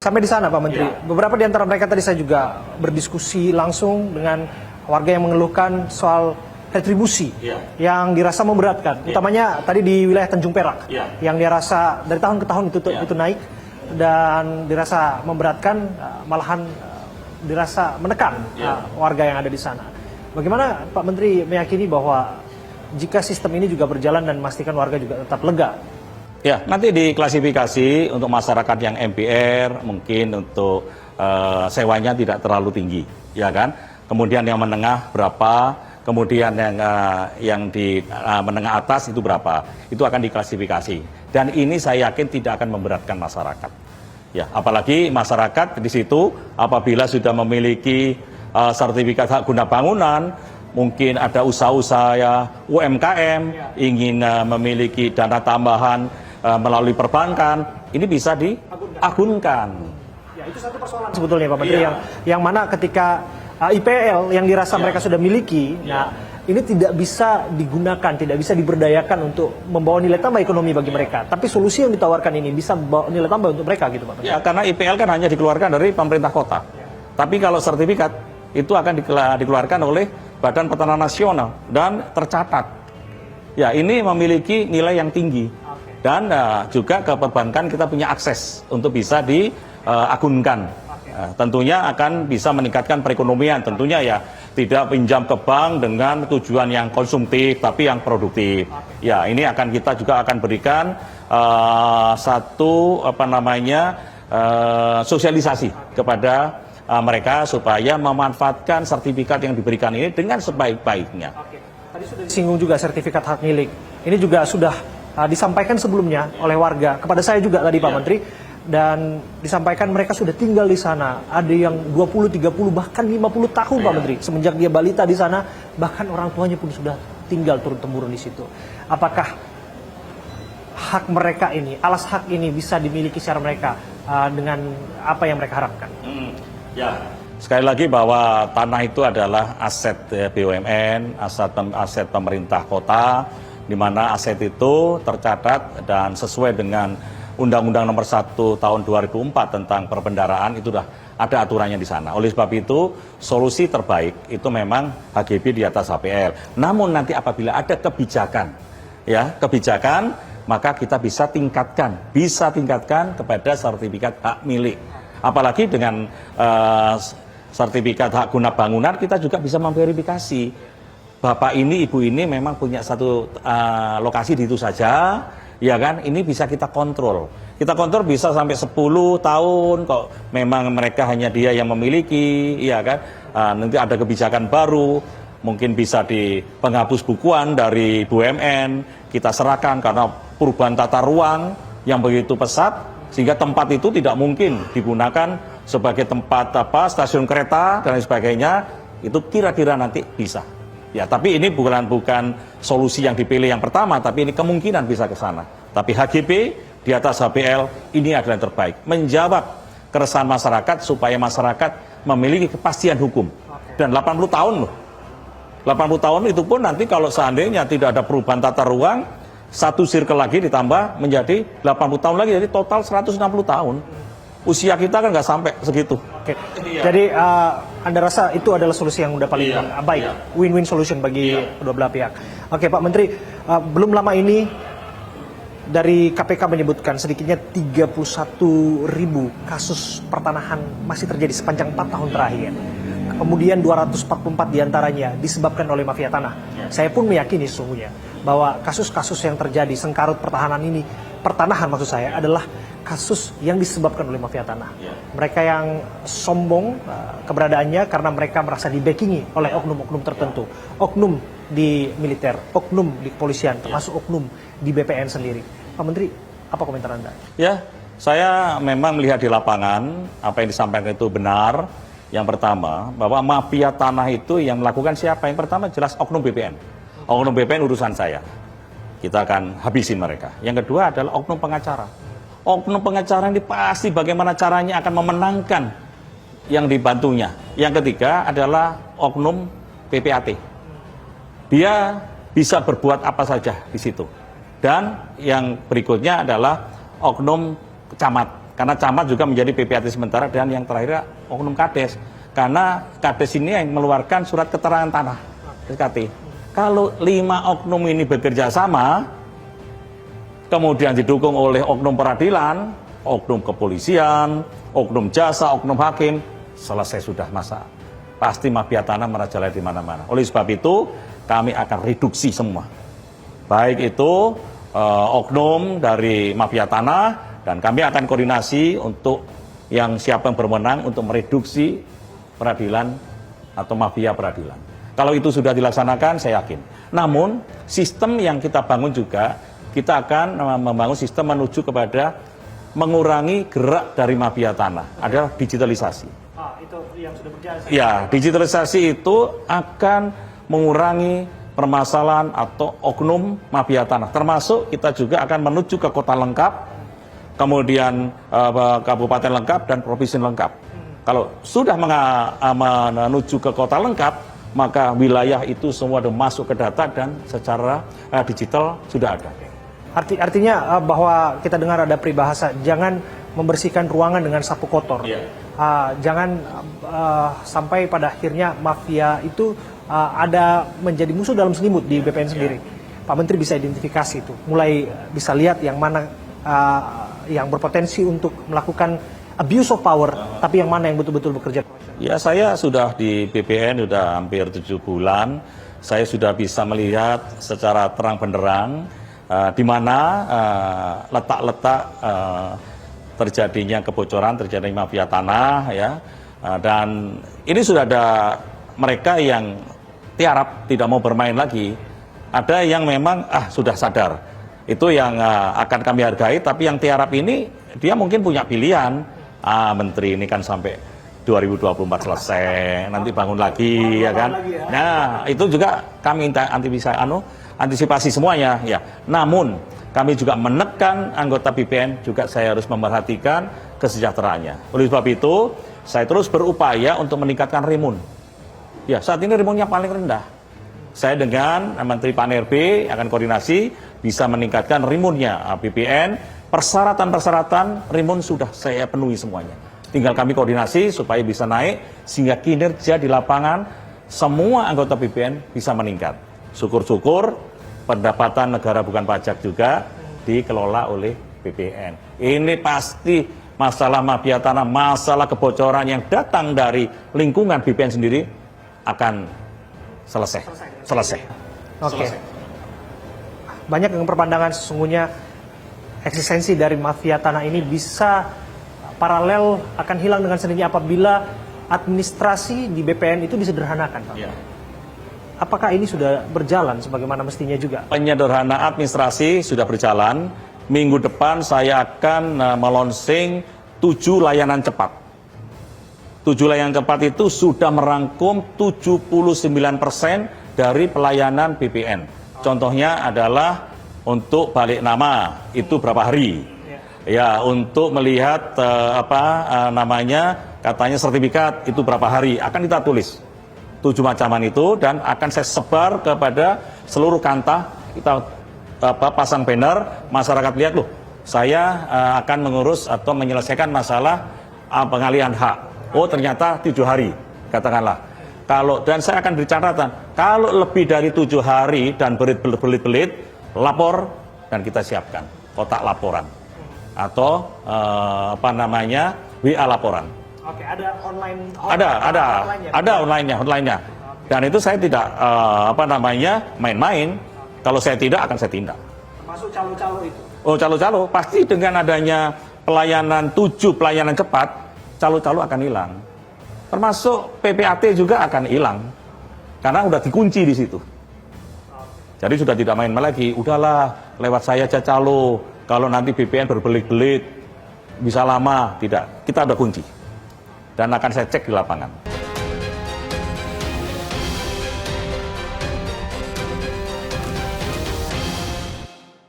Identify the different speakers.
Speaker 1: Sampai di sana Pak Menteri, beberapa di antara mereka tadi saya juga berdiskusi langsung dengan warga yang mengeluhkan soal retribusi yang dirasa memberatkan, utamanya tadi di wilayah Tanjung Perak, yang dirasa dari tahun ke tahun itu naik dan dirasa memberatkan, malahan dirasa menekan warga yang ada di sana. Bagaimana Pak Menteri meyakini bahwa jika sistem ini juga berjalan dan memastikan warga juga tetap lega?
Speaker 2: Ya, nanti diklasifikasi untuk masyarakat yang MPR, mungkin untuk sewanya tidak terlalu tinggi, ya kan? Kemudian yang menengah berapa, kemudian yang di menengah atas itu berapa, itu akan diklasifikasi. Dan ini saya yakin tidak akan memberatkan masyarakat. Ya, apalagi masyarakat di situ apabila sudah memiliki sertifikat hak guna bangunan, mungkin ada usaha-usaha UMKM, ingin memiliki dana tambahan melalui perbankan, ini bisa diagunkan.
Speaker 1: Ya, itu satu persoalan sebetulnya Pak Menteri, yang mana ketika IPL yang dirasa mereka sudah miliki, nah ini tidak bisa digunakan, tidak bisa diberdayakan untuk membawa nilai tambah ekonomi bagi mereka. Tapi solusi yang ditawarkan ini bisa membawa nilai tambah untuk mereka gitu Pak Menteri.
Speaker 2: Ya, karena IPL kan hanya dikeluarkan dari pemerintah kota. Tapi kalau sertifikat itu akan dikeluarkan oleh Badan Peternak Nasional dan tercatat. Ya, ini memiliki nilai yang tinggi. Dan juga ke perbankan kita punya akses untuk bisa diagunkan. Tentunya akan bisa meningkatkan perekonomian. Tentunya ya tidak pinjam ke bank dengan tujuan yang konsumtif, tapi yang produktif. Ya, ini kita juga akan berikan satu sosialisasi kepada mereka supaya memanfaatkan sertifikat yang diberikan ini dengan sebaik-baiknya.
Speaker 1: Tadi sudah disinggung juga sertifikat hak milik. Ini juga sudah disampaikan sebelumnya oleh warga kepada saya juga tadi Pak Menteri, dan disampaikan mereka sudah tinggal di sana. Ada yang 20, 30 bahkan 50 tahun Pak Menteri, semenjak dia balita di sana, bahkan orang tuanya pun sudah tinggal turun-temurun di situ. Apakah hak mereka ini, alas hak ini bisa dimiliki secara mereka dengan apa yang mereka harapkan?
Speaker 2: Ya, sekali lagi bahwa tanah itu adalah aset BUMN, aset pemerintah kota, di mana aset itu tercatat dan sesuai dengan Undang-Undang Nomor 1 Tahun 2004 tentang perbendaharaan, itu sudah ada aturannya di sana. Oleh sebab itu, solusi terbaik itu memang HGB di atas HPL. Namun nanti apabila ada kebijakan, maka kita bisa tingkatkan kepada sertifikat hak milik. Apalagi dengan sertifikat hak guna bangunan, kita juga bisa memverifikasi bapak ini, ibu ini memang punya satu lokasi di itu saja, ya kan? Ini bisa kita kontrol. Kita kontrol bisa sampai 10 tahun kok memang mereka hanya dia yang memiliki, ya kan? Nanti ada kebijakan baru, mungkin bisa di penghapus bukuan dari BUMN, kita serahkan karena perubahan tata ruang yang begitu pesat, sehingga tempat itu tidak mungkin digunakan sebagai tempat stasiun kereta dan sebagainya, itu kira-kira nanti bisa. Ya, tapi ini bukan solusi yang dipilih yang pertama, tapi ini kemungkinan bisa ke sana. Tapi HGB di atas HPL ini adalah yang terbaik, menjawab keresahan masyarakat supaya masyarakat memiliki kepastian hukum. Dan 80 tahun loh. 80 tahun itu pun nanti kalau seandainya tidak ada perubahan tata ruang, satu circle lagi ditambah menjadi 80 tahun lagi, jadi total 160 tahun. Usia kita kan nggak sampai segitu.
Speaker 1: Oke. Jadi Anda rasa itu adalah solusi yang udah paling baik, win-win solution bagi kedua belah pihak. Oke Pak Menteri, belum lama ini dari KPK menyebutkan sedikitnya 31.000 kasus pertanahan masih terjadi sepanjang 4 tahun terakhir. Kemudian 244 diantaranya disebabkan oleh mafia tanah. Saya pun meyakini sesungguhnya bahwa kasus-kasus yang terjadi sengkarut pertanahan maksud saya adalah kasus yang disebabkan oleh mafia tanah. Mereka yang sombong keberadaannya karena mereka merasa dibackingi oleh oknum-oknum tertentu. Oknum di militer, oknum di kepolisian, termasuk oknum di BPN sendiri. Pak Menteri, apa komentar Anda?
Speaker 2: Ya, saya memang melihat di lapangan apa yang disampaikan itu benar. Yang pertama, bahwa mafia tanah itu yang melakukan siapa? Yang pertama jelas oknum BPN. Oknum BPN urusan saya. Kita akan habisin mereka. Yang kedua adalah oknum pengacara. Oknum pengacara ini pasti bagaimana caranya akan memenangkan yang dibantunya. Yang ketiga adalah oknum PPAT. Dia bisa berbuat apa saja di situ. Dan yang berikutnya adalah oknum camat. Karena camat juga menjadi PPAT sementara, dan yang terakhir oknum kades. Karena kades ini yang mengeluarkan surat keterangan tanah SKT. Kalau 5 oknum ini bekerja sama, kemudian didukung oleh oknum peradilan, oknum kepolisian, oknum jasa, oknum hakim, selesai sudah masa. Pasti mafia tanah merajalela di mana-mana. Oleh sebab itu, kami akan reduksi semua. Baik itu oknum dari mafia tanah, dan kami akan koordinasi untuk yang siapa yang berwenang untuk mereduksi peradilan atau mafia peradilan. Kalau itu sudah dilaksanakan, saya yakin. Namun, sistem yang kita bangun juga, kita akan membangun sistem menuju kepada mengurangi gerak dari mafia tanah, adalah digitalisasi.
Speaker 1: Itu yang sudah berjalan.
Speaker 2: Ya, digitalisasi itu akan mengurangi permasalahan atau oknum mafia tanah. Termasuk kita juga akan menuju ke kota lengkap, kemudian kabupaten lengkap dan provinsi lengkap. Kalau sudah menuju ke kota lengkap, maka wilayah itu semua sudah masuk ke data dan secara digital sudah ada.
Speaker 1: Artinya bahwa kita dengar ada peribahasa, jangan membersihkan ruangan dengan sapu kotor. Jangan sampai pada akhirnya mafia itu ada menjadi musuh dalam selimut di BPN sendiri. Pak Menteri bisa identifikasi itu, mulai bisa lihat yang mana yang berpotensi untuk melakukan abuse of power, tapi yang mana yang betul-betul bekerja.
Speaker 2: Ya, saya sudah di BPN sudah hampir 7 bulan. Saya sudah bisa melihat secara terang benderang di mana letak-letak terjadinya kebocoran, terjadinya mafia tanah, ya. Dan ini sudah ada mereka yang tiarap tidak mau bermain lagi. Ada yang memang sudah sadar. Itu yang akan kami hargai, tapi yang tiarap ini dia mungkin punya pilihan. Menteri ini kan sampai 2024 selesai, nanti bangun lagi, ya kan? Nah, itu juga kami antisipasi semuanya, ya. Namun kami juga menekan anggota BPN, juga saya harus memperhatikan kesejahteraannya. Oleh sebab itu, saya terus berupaya untuk meningkatkan rimun. Ya, saat ini rimunnya paling rendah. Saya dengan Menteri Pan-RB akan koordinasi bisa meningkatkan rimunnya BPN. Persyaratan-persyaratan rimun sudah saya penuhi semuanya. Tinggal kami koordinasi supaya bisa naik, sehingga kinerja di lapangan semua anggota BPN bisa meningkat. Syukur-syukur pendapatan negara bukan pajak juga dikelola oleh BPN. Ini pasti masalah mafia tanah, masalah kebocoran yang datang dari lingkungan BPN sendiri akan selesai.
Speaker 1: Oke. Banyak yang berpandangan sesungguhnya eksistensi dari mafia tanah ini bisa paralel akan hilang dengan sendirinya apabila administrasi di BPN itu disederhanakan, Pak.
Speaker 2: Ya.
Speaker 1: Apakah ini sudah berjalan sebagaimana mestinya juga?
Speaker 2: Penyederhanaan administrasi sudah berjalan. Minggu depan saya akan melonsing 7 layanan cepat. 7 layanan cepat itu sudah merangkum 79% dari pelayanan BPN. Contohnya adalah untuk balik nama, itu berapa hari? Ya, untuk melihat katanya sertifikat itu berapa hari? Akan kita tulis 7 macaman itu, dan akan saya sebar kepada seluruh kantah. Kita pasang banner, masyarakat lihat loh, saya akan mengurus atau menyelesaikan masalah pengalihan hak. Oh, ternyata 7 hari, katakanlah. Dan saya akan beri catatan, kalau lebih dari 7 hari dan berbelit-belit, lapor dan kita siapkan kotak laporan atau WA laporan.
Speaker 1: Oke, ada online.
Speaker 2: Ada online-nya. Dan itu saya tidak main-main. Kalau saya tidak, akan saya tindak.
Speaker 1: Termasuk calo-calo itu.
Speaker 2: Oh, calo-calo pasti dengan adanya pelayanan 7 pelayanan cepat, calo-calo akan hilang. Termasuk PPAT juga akan hilang karena udah dikunci di situ. Jadi sudah tidak main lagi. Udahlah, lewat saya aja calo. Kalau nanti BPN berbelit-belit bisa lama, tidak. Kita udah kunci dan akan saya cek di lapangan.